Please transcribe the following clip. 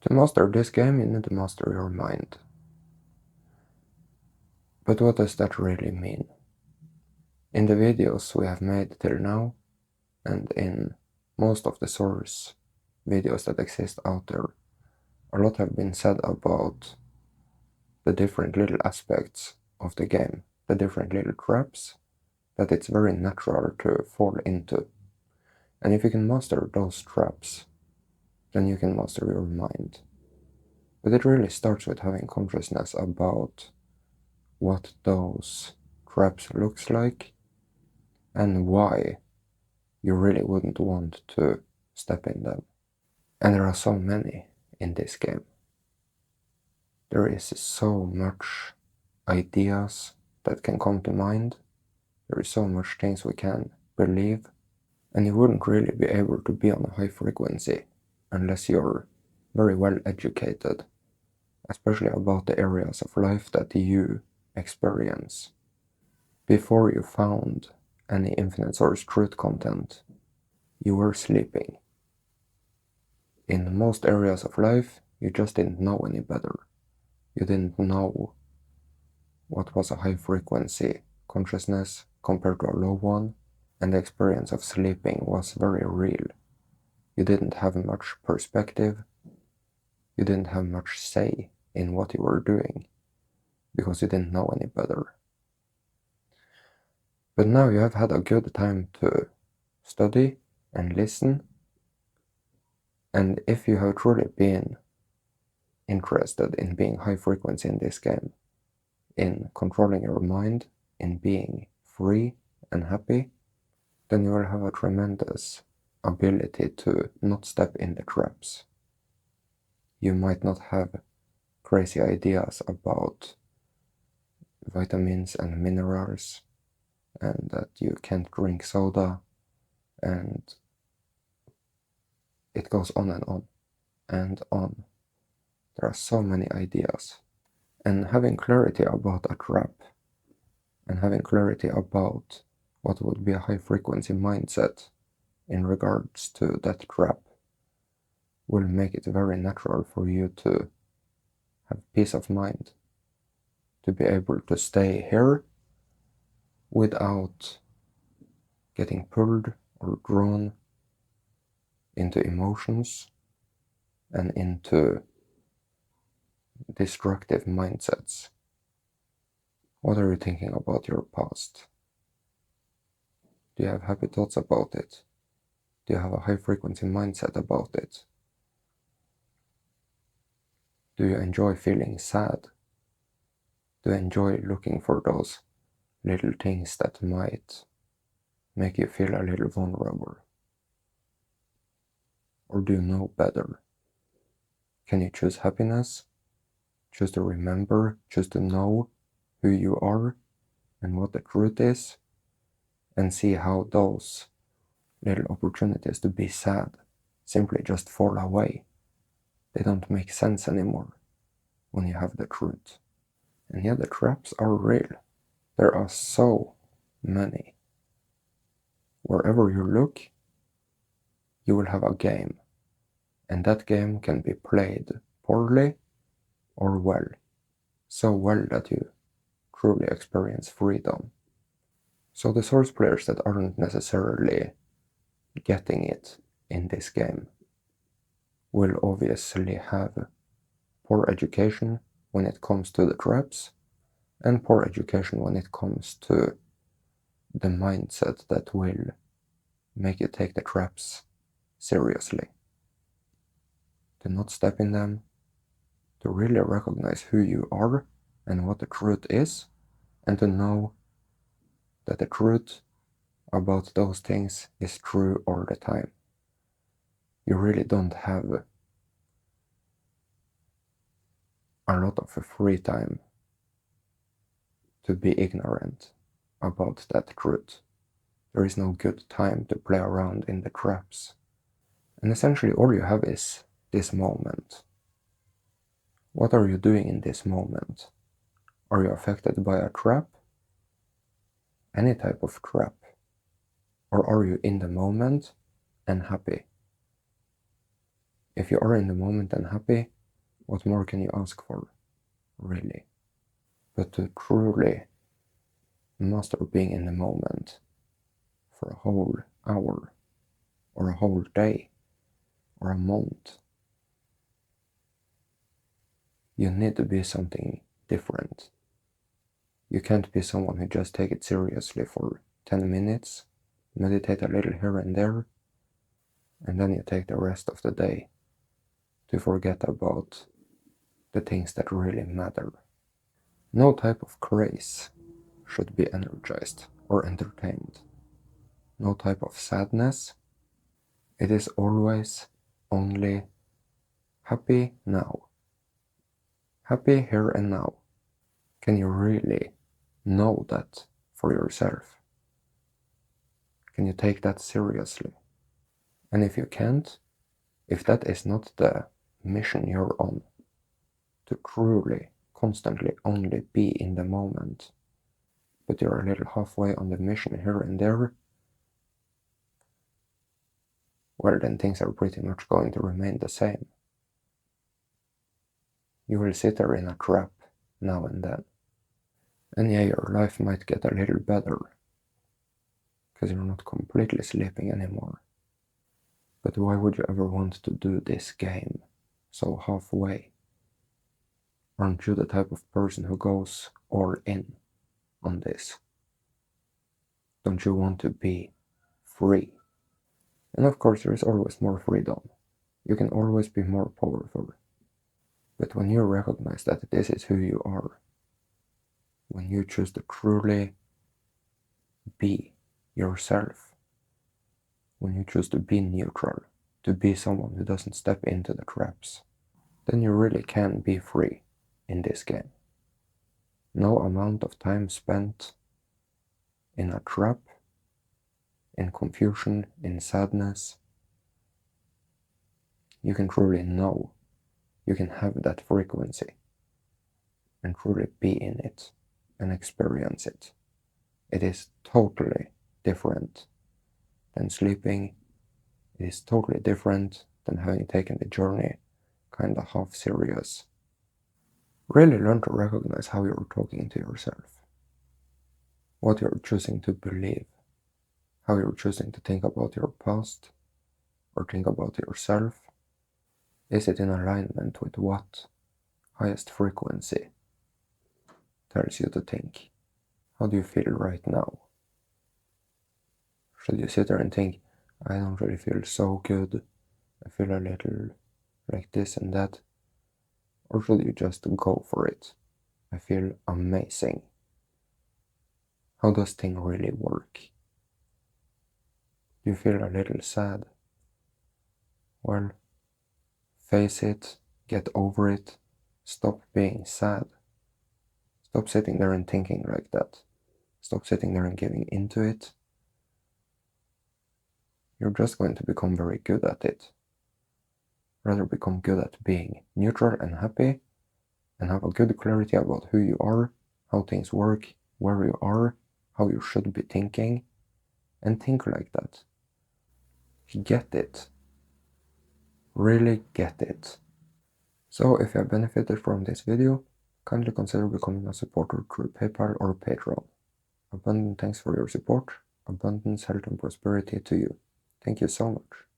To master this game, you need to master your mind. But what does that really mean? In the videos we have made till now, and in most of the source videos that exist out there, a lot have been said about the different little aspects of the game, the different little traps that it's very natural to fall into. And if you can master those traps, then you can master your mind. But it really starts with having consciousness about what those traps looks like and why you really wouldn't want to step in them. And there are so many in this game. There is so much ideas that can come to mind. There is so much things we can believe, and you wouldn't really be able to be on a high frequency unless you're very well educated, especially about the areas of life that you experience. Before you found any infinite source truth content, you were sleeping. In most areas of life, you just didn't know any better. You didn't know what was a high frequency consciousness compared to a low one, and the experience of sleeping was very real. You didn't have much perspective, you didn't have much say in what you were doing, because you didn't know any better. But now you have had a good time to study and listen, and if you have truly been interested in being high frequency in this game, in controlling your mind, in being free and happy, then you will have a tremendous ability to not step in the traps. You might not have crazy ideas about vitamins and minerals, and that you can't drink soda, and it goes on and on and on. There are so many ideas. And having clarity about a trap, and having clarity about what would be a high frequency mindset in regards to that trap, will make it very natural for you to have peace of mind, to be able to stay here without getting pulled or drawn into emotions and into destructive mindsets. What are you thinking about your past? Do you have happy thoughts about it? Do you have a high frequency mindset about it? Do you enjoy feeling sad? Do you enjoy looking for those little things that might make you feel a little vulnerable? Or do you know better? Can you choose happiness? Choose to remember, choose to know who you are and what the truth is, and see how those little opportunities to be sad simply just fall away. They don't make sense anymore when you have the truth. And yeah, the traps are real. There are so many. Wherever you look, you will have a game, and that game can be played poorly or well, so well that you truly experience freedom. So the source players that aren't necessarily getting it in this game will obviously have poor education when it comes to the traps, and poor education when it comes to the mindset that will make you take the traps seriously. To not step in them, to really recognize who you are and what the truth is, and to know that the truth about those things is true all the time. You really don't have a lot of free time to be ignorant about that truth. There is no good time to play around in the traps. And essentially all you have is this moment. What are you doing in this moment? Are you affected by a trap? Any type of trap? Or are you in the moment and happy? If you are in the moment and happy, what more can you ask for, really? But to truly master being in the moment for a whole hour, or a whole day, or a month, you need to be something different. You can't be someone who just take it seriously for 10 minutes, meditate a little here and there, and then you take the rest of the day to forget about the things that really matter. No type of craze should be energized or entertained. No type of sadness. It is always only happy now. Happy here and now. Can you really know that for yourself? Can you take that seriously? And if you can't, if that is not the mission you're on, to truly, constantly only be in the moment, but you're a little halfway on the mission here and there, well, then things are pretty much going to remain the same. You will sit there in a trap now and then. And yeah, your life might get a little better, because you're not completely sleeping anymore. But why would you ever want to do this game so halfway? Aren't you the type of person who goes all in on this? Don't you want to be free? And of course, there is always more freedom. You can always be more powerful. But when you recognize that this is who you are, when you choose to truly be yourself, when you choose to be neutral, to be someone who doesn't step into the traps, then you really can be free in this game. No amount of time spent in a trap, in confusion, in sadness, you can truly know, you can have that frequency and truly be in it and experience it. It is totally different than sleeping. It is totally different than having taken the journey kind of half serious. Really learn to recognize how you're talking to yourself, what you're choosing to believe, how you're choosing to think about your past or think about yourself. Is it in alignment with what highest frequency tells you to think? How do you feel right now? Should you sit there and think, I don't really feel so good, I feel a little like this and that? Or should you just go for it? I feel amazing. How does things really work? Do you feel a little sad? Well, face it, get over it, stop being sad. Stop sitting there and thinking like that. Stop sitting there and giving into it. You're just going to become very good at it. Rather become good at being neutral and happy and have a good clarity about who you are, how things work, where you are, how you should be thinking, and think like that. Get it. Really get it. So if you have benefited from this video, kindly consider becoming a supporter through PayPal or Patreon. Abundant thanks for your support. Abundance, health and prosperity to you. Thank you so much.